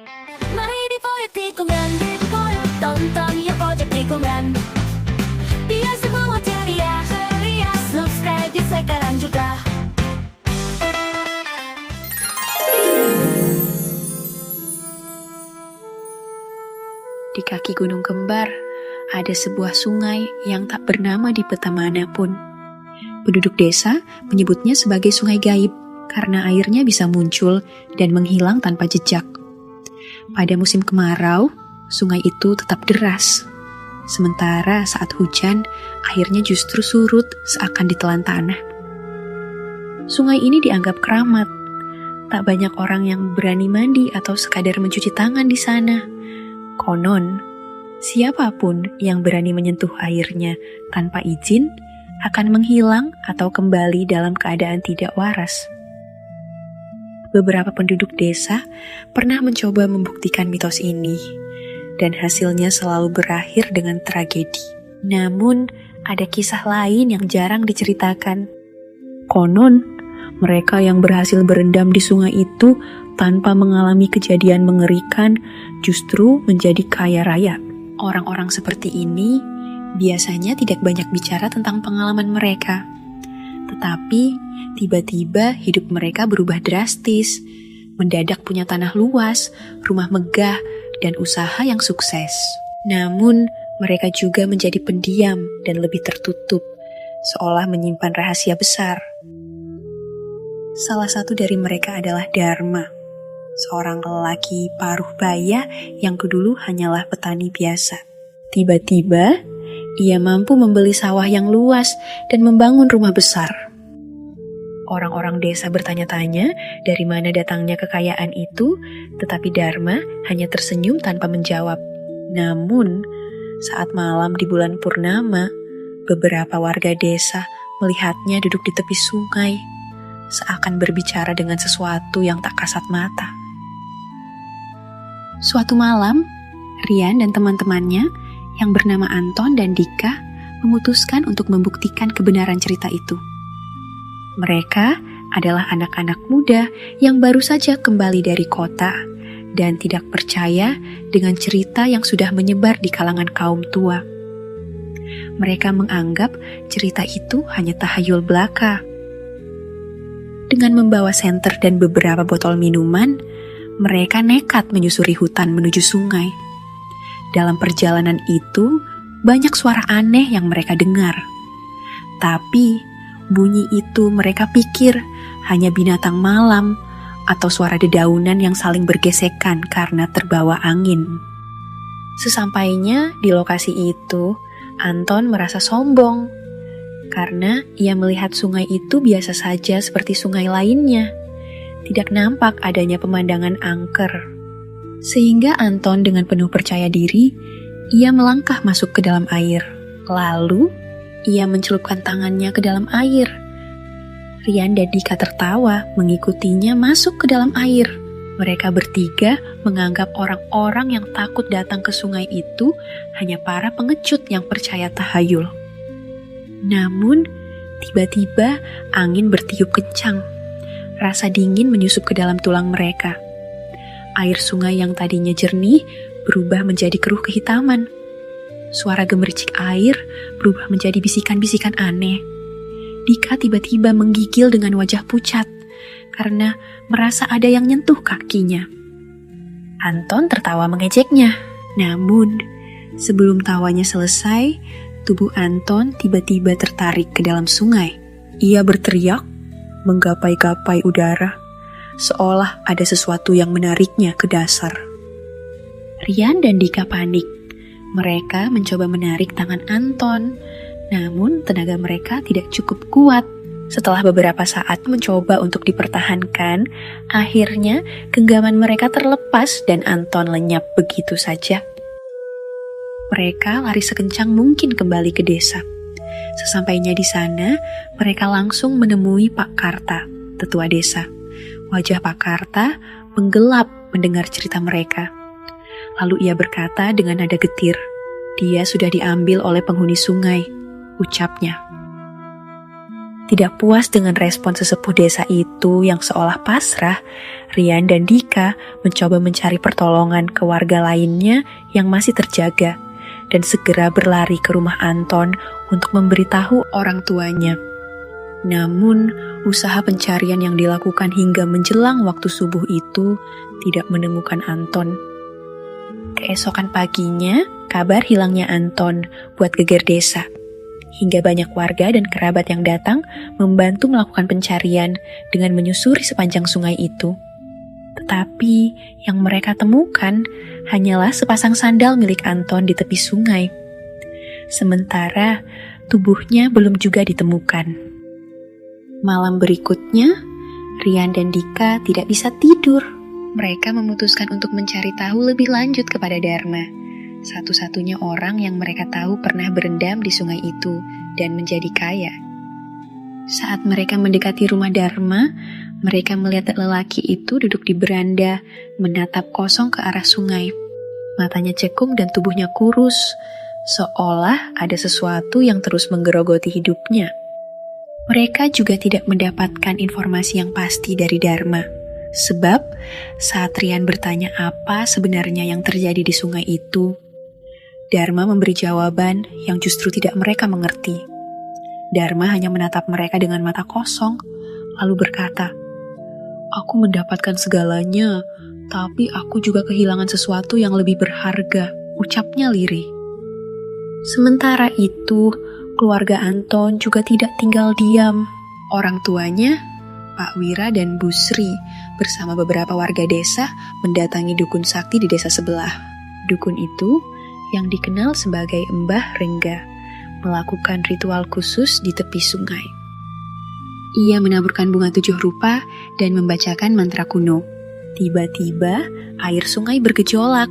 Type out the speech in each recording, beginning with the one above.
Mari di Proyek Tikungan, tonton ya Proyek Tikungan. Biar semua ceria, subscribe di sekarang juga. Di kaki Gunung Kembar, ada sebuah sungai yang tak bernama di peta manapun. Penduduk desa menyebutnya sebagai sungai gaib karena airnya bisa muncul dan menghilang tanpa jejak. Pada musim kemarau, sungai itu tetap deras. Sementara saat hujan, airnya justru surut seakan ditelan tanah. Sungai ini dianggap keramat. Tak banyak orang yang berani mandi atau sekadar mencuci tangan di sana. Konon, siapapun yang berani menyentuh airnya tanpa izin akan menghilang atau kembali dalam keadaan tidak waras. Beberapa penduduk desa pernah mencoba membuktikan mitos ini, dan hasilnya selalu berakhir dengan tragedi. Namun, ada kisah lain yang jarang diceritakan. Konon, mereka yang berhasil berendam di sungai itu tanpa mengalami kejadian mengerikan justru menjadi kaya raya. Orang-orang seperti ini biasanya tidak banyak bicara tentang pengalaman mereka. Tetapi tiba-tiba hidup mereka berubah drastis. Mendadak punya tanah luas, rumah megah, dan usaha yang sukses. Namun mereka juga menjadi pendiam dan lebih tertutup, seolah menyimpan rahasia besar. Salah satu dari mereka adalah Dharma, seorang lelaki paruh baya yang kedulu hanyalah petani biasa. Tiba-tiba, ia mampu membeli sawah yang luas dan membangun rumah besar. Orang-orang desa bertanya-tanya dari mana datangnya kekayaan itu, tetapi Dharma hanya tersenyum tanpa menjawab. Namun, saat malam di bulan purnama, beberapa warga desa melihatnya duduk di tepi sungai, seakan berbicara dengan sesuatu yang tak kasat mata. Suatu malam, Rian dan teman-temannya yang bernama Anton dan Dika memutuskan untuk membuktikan kebenaran cerita itu. Mereka adalah anak-anak muda yang baru saja kembali dari kota dan tidak percaya dengan cerita yang sudah menyebar di kalangan kaum tua. Mereka menganggap cerita itu hanya tahayul belaka. Dengan membawa senter dan beberapa botol minuman, mereka nekat menyusuri hutan menuju sungai. Dalam perjalanan itu, banyak suara aneh yang mereka dengar. Tapi, bunyi itu mereka pikir hanya binatang malam atau suara dedaunan yang saling bergesekan karena terbawa angin. Sesampainya di lokasi itu, Anton merasa sombong karena ia melihat sungai itu biasa saja seperti sungai lainnya. Tidak nampak adanya pemandangan angker. Sehingga Anton dengan penuh percaya diri, ia melangkah masuk ke dalam air. Lalu, ia mencelupkan tangannya ke dalam air. Rian dan Dika tertawa mengikutinya masuk ke dalam air. Mereka bertiga menganggap orang-orang yang takut datang ke sungai itu hanya para pengecut yang percaya tahayul. Namun, tiba-tiba angin bertiup kencang. Rasa dingin menyusup ke dalam tulang mereka. Air sungai yang tadinya jernih berubah menjadi keruh kehitaman. Suara gemericik air berubah menjadi bisikan-bisikan aneh. Dika tiba-tiba menggigil dengan wajah pucat karena merasa ada yang nyentuh kakinya. Anton tertawa mengejeknya. Namun, sebelum tawanya selesai, tubuh Anton tiba-tiba tertarik ke dalam sungai. Ia berteriak, menggapai-gapai udara, seolah ada sesuatu yang menariknya ke dasar. Rian dan Dika panik. Mereka mencoba menarik tangan Anton, namun tenaga mereka tidak cukup kuat. Setelah beberapa saat mencoba untuk dipertahankan, akhirnya genggaman mereka terlepas dan Anton lenyap begitu saja. Mereka lari sekencang mungkin kembali ke desa. Sesampainya di sana, mereka langsung menemui Pak Karta, tetua desa. Wajah Pak Karta menggelap mendengar cerita mereka. Lalu ia berkata dengan nada getir, "Dia sudah diambil oleh penghuni sungai," ucapnya. Tidak puas dengan respon sesepuh desa itu yang seolah pasrah, Rian dan Dika mencoba mencari pertolongan ke warga lainnya yang masih terjaga dan segera berlari ke rumah Anton untuk memberitahu orang tuanya. Namun, usaha pencarian yang dilakukan hingga menjelang waktu subuh itu tidak menemukan Anton. Keesokan paginya, kabar hilangnya Anton buat geger desa. Hingga banyak warga dan kerabat yang datang membantu melakukan pencarian dengan menyusuri sepanjang sungai itu. Tetapi yang mereka temukan hanyalah sepasang sandal milik Anton di tepi sungai. Sementara tubuhnya belum juga ditemukan. Malam berikutnya, Rian dan Dika tidak bisa tidur. Mereka memutuskan untuk mencari tahu lebih lanjut kepada Dharma, satu-satunya orang yang mereka tahu pernah berendam di sungai itu dan menjadi kaya. Saat mereka mendekati rumah Dharma, mereka melihat lelaki itu duduk di beranda, menatap kosong ke arah sungai. Matanya cekung dan tubuhnya kurus, seolah ada sesuatu yang terus menggerogoti hidupnya. Mereka juga tidak mendapatkan informasi yang pasti dari Dharma. Sebab saat Rian bertanya apa sebenarnya yang terjadi di sungai itu, Dharma memberi jawaban yang justru tidak mereka mengerti. Dharma hanya menatap mereka dengan mata kosong, lalu berkata, "Aku mendapatkan segalanya, tapi aku juga kehilangan sesuatu yang lebih berharga," ucapnya lirih. Sementara itu, keluarga Anton juga tidak tinggal diam. Orang tuanya, Pak Wira dan Bu Sri, bersama beberapa warga desa mendatangi dukun sakti di desa sebelah. Dukun itu, yang dikenal sebagai Mbah Rengga, melakukan ritual khusus di tepi sungai. Ia menaburkan bunga 7 rupa dan membacakan mantra kuno. Tiba-tiba, air sungai bergejolak,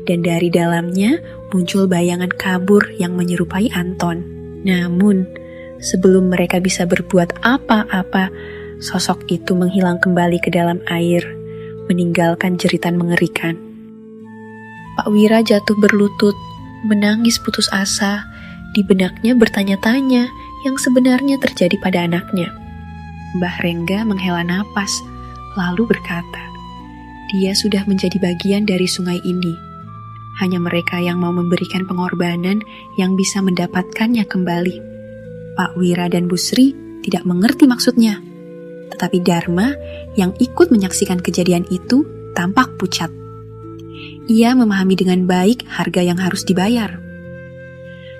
dan dari dalamnya muncul bayangan kabur yang menyerupai Anton. Namun, sebelum mereka bisa berbuat apa-apa, sosok itu menghilang kembali ke dalam air, meninggalkan jeritan mengerikan. Pak Wira jatuh berlutut, menangis putus asa. Di benaknya bertanya-tanya yang sebenarnya terjadi pada anaknya. Mbah Rengga menghela napas, lalu berkata, "Dia sudah menjadi bagian dari sungai ini. Hanya mereka yang mau memberikan pengorbanan yang bisa mendapatkannya kembali." Pak Wira dan Bu Sri tidak mengerti maksudnya. Tetapi Dharma yang ikut menyaksikan kejadian itu tampak pucat. Ia memahami dengan baik harga yang harus dibayar.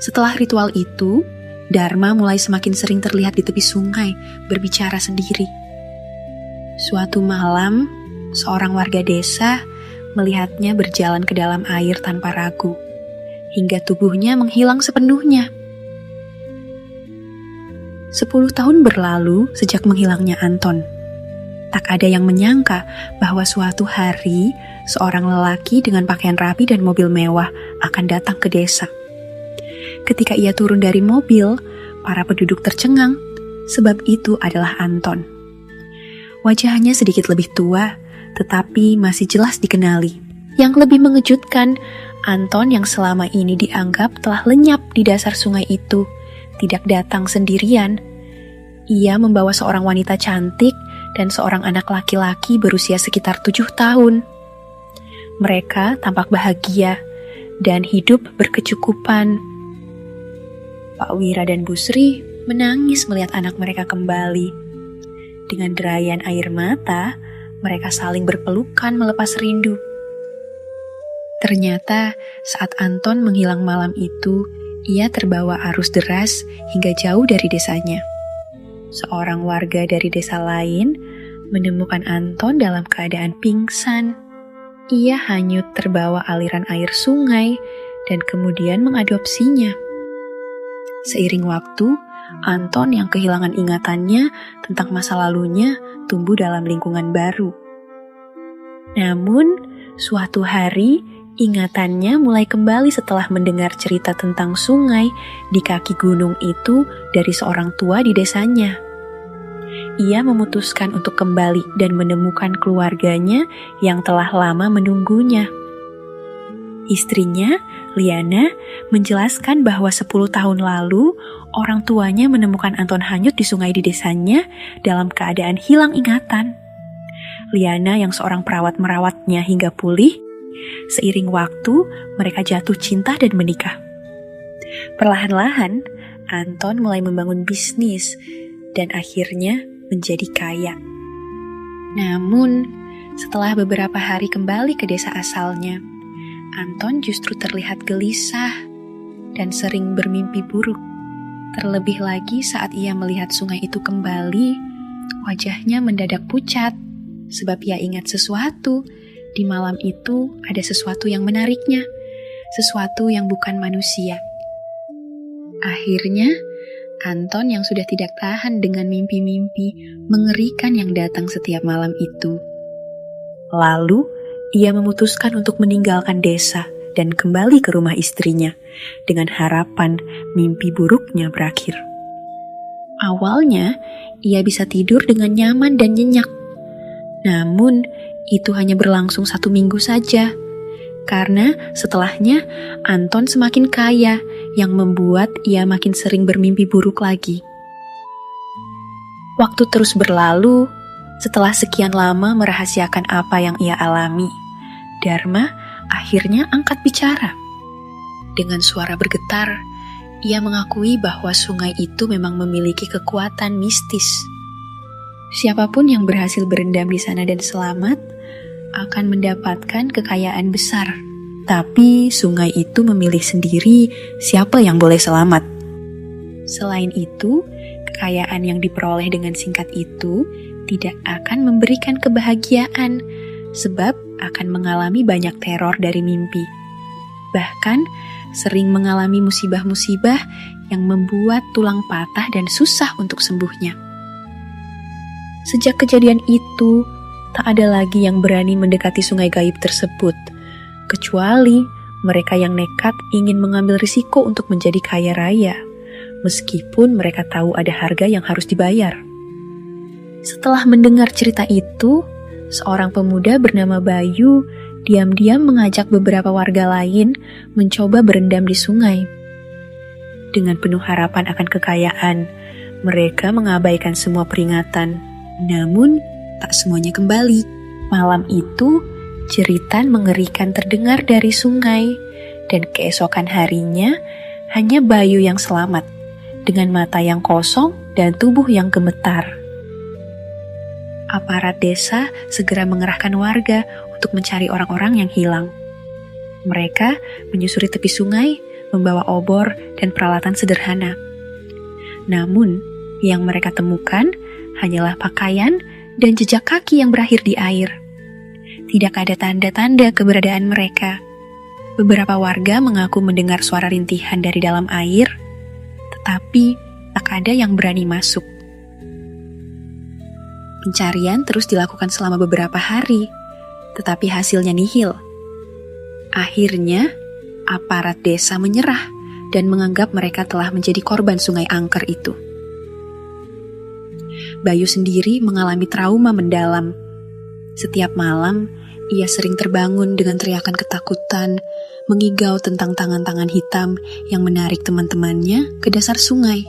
Setelah ritual itu, Dharma mulai semakin sering terlihat di tepi sungai, berbicara sendiri. Suatu malam, seorang warga desa melihatnya berjalan ke dalam air tanpa ragu, hingga tubuhnya menghilang sepenuhnya. 10 tahun berlalu sejak menghilangnya Anton. Tak ada yang menyangka bahwa suatu hari, seorang lelaki dengan pakaian rapi dan mobil mewah akan datang ke desa. Ketika ia turun dari mobil, para penduduk tercengang, sebab itu adalah Anton. Wajahnya sedikit lebih tua, tetapi masih jelas dikenali. Yang lebih mengejutkan, Anton yang selama ini dianggap telah lenyap di dasar sungai itu, tidak datang sendirian. Ia membawa seorang wanita cantik dan seorang anak laki-laki berusia sekitar 7 tahun. Mereka tampak bahagia dan hidup berkecukupan. Pak Wira dan Bu Sri menangis melihat anak mereka kembali. Dengan derayan air mata, mereka saling berpelukan melepas rindu. Ternyata saat Anton menghilang malam itu, ia terbawa arus deras hingga jauh dari desanya. Seorang warga dari desa lain menemukan Anton dalam keadaan pingsan. Ia hanyut terbawa aliran air sungai dan kemudian mengadopsinya. Seiring waktu, Anton yang kehilangan ingatannya tentang masa lalunya tumbuh dalam lingkungan baru. Namun, suatu hari ingatannya mulai kembali setelah mendengar cerita tentang sungai di kaki gunung itu dari seorang tua di desanya. Ia memutuskan untuk kembali dan menemukan keluarganya yang telah lama menunggunya. Istrinya, Liana menjelaskan bahwa 10 tahun lalu orang tuanya menemukan Anton hanyut di sungai di desanya dalam keadaan hilang ingatan. Liana yang seorang perawat merawatnya hingga pulih. Seiring waktu, mereka jatuh cinta dan menikah. Perlahan-lahan, Anton mulai membangun bisnis dan akhirnya menjadi kaya. Namun, setelah beberapa hari kembali ke desa asalnya, Anton justru terlihat gelisah dan sering bermimpi buruk. Terlebih lagi saat ia melihat sungai itu kembali, wajahnya mendadak pucat, sebab ia ingat sesuatu. Di malam itu ada sesuatu yang menariknya, sesuatu yang bukan manusia. Akhirnya, Anton yang sudah tidak tahan dengan mimpi-mimpi mengerikan yang datang setiap malam itu. Lalu, ia memutuskan untuk meninggalkan desa dan kembali ke rumah istrinya dengan harapan mimpi buruknya berakhir. Awalnya, ia bisa tidur dengan nyaman dan nyenyak. Namun, itu hanya berlangsung 1 minggu saja. Karena setelahnya, Anton semakin kaya yang membuat ia makin sering bermimpi buruk lagi. Waktu terus berlalu, setelah sekian lama merahasiakan apa yang ia alami, Dharma akhirnya angkat bicara. Dengan suara bergetar, ia mengakui bahwa sungai itu memang memiliki kekuatan mistis. Siapapun yang berhasil berendam di sana dan selamat akan mendapatkan kekayaan besar. Tapi sungai itu memilih sendiri siapa yang boleh selamat. Selain itu, kekayaan yang diperoleh dengan singkat itu tidak akan memberikan kebahagiaan, sebab akan mengalami banyak teror dari mimpi. Bahkan, sering mengalami musibah-musibah yang membuat tulang patah dan susah untuk sembuhnya. Sejak kejadian itu, tak ada lagi yang berani mendekati sungai gaib tersebut, kecuali mereka yang nekat ingin mengambil risiko untuk menjadi kaya raya, meskipun mereka tahu ada harga yang harus dibayar. Setelah mendengar cerita itu, seorang pemuda bernama Bayu diam-diam mengajak beberapa warga lain mencoba berendam di sungai. Dengan penuh harapan akan kekayaan, mereka mengabaikan semua peringatan. Namun, tak semuanya kembali. Malam itu, jeritan mengerikan terdengar dari sungai, dan keesokan harinya hanya Bayu yang selamat, dengan mata yang kosong dan tubuh yang gemetar. Aparat desa segera mengerahkan warga untuk mencari orang-orang yang hilang. Mereka menyusuri tepi sungai, membawa obor dan peralatan sederhana. Namun, yang mereka temukan hanyalah pakaian dan jejak kaki yang berakhir di air. Tidak ada tanda-tanda keberadaan mereka. Beberapa warga mengaku mendengar suara rintihan dari dalam air, tetapi tak ada yang berani masuk. Pencarian terus dilakukan selama beberapa hari, tetapi hasilnya nihil. Akhirnya, aparat desa menyerah dan menganggap mereka telah menjadi korban sungai angker itu. Bayu sendiri mengalami trauma mendalam. Setiap malam, ia sering terbangun dengan teriakan ketakutan, mengigau tentang tangan-tangan hitam yang menarik teman-temannya ke dasar sungai.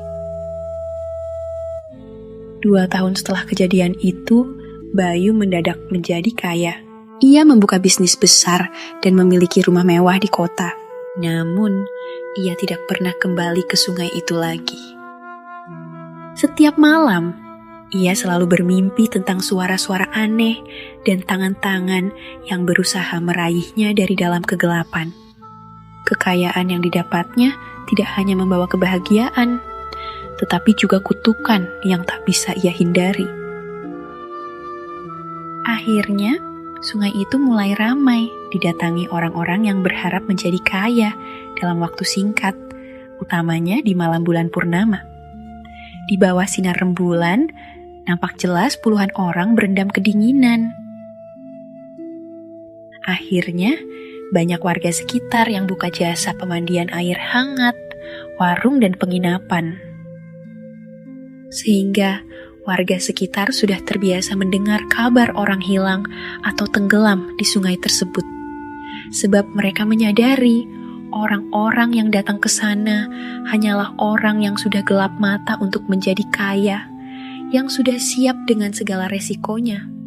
2 tahun setelah kejadian itu, Bayu mendadak menjadi kaya. Ia membuka bisnis besar dan memiliki rumah mewah di kota. Namun, ia tidak pernah kembali ke sungai itu lagi. Setiap malam, ia selalu bermimpi tentang suara-suara aneh dan tangan-tangan yang berusaha meraihnya dari dalam kegelapan. Kekayaan yang didapatnya tidak hanya membawa kebahagiaan, tetapi juga kutukan yang tak bisa ia hindari. Akhirnya, sungai itu mulai ramai, didatangi orang-orang yang berharap menjadi kaya dalam waktu singkat, utamanya di malam bulan purnama. Di bawah sinar rembulan, nampak jelas puluhan orang berendam kedinginan. Akhirnya, banyak warga sekitar yang buka jasa pemandian air hangat, warung dan penginapan. Sehingga warga sekitar sudah terbiasa mendengar kabar orang hilang atau tenggelam di sungai tersebut. Sebab mereka menyadari orang-orang yang datang ke sana hanyalah orang yang sudah gelap mata untuk menjadi kaya, yang sudah siap dengan segala resikonya.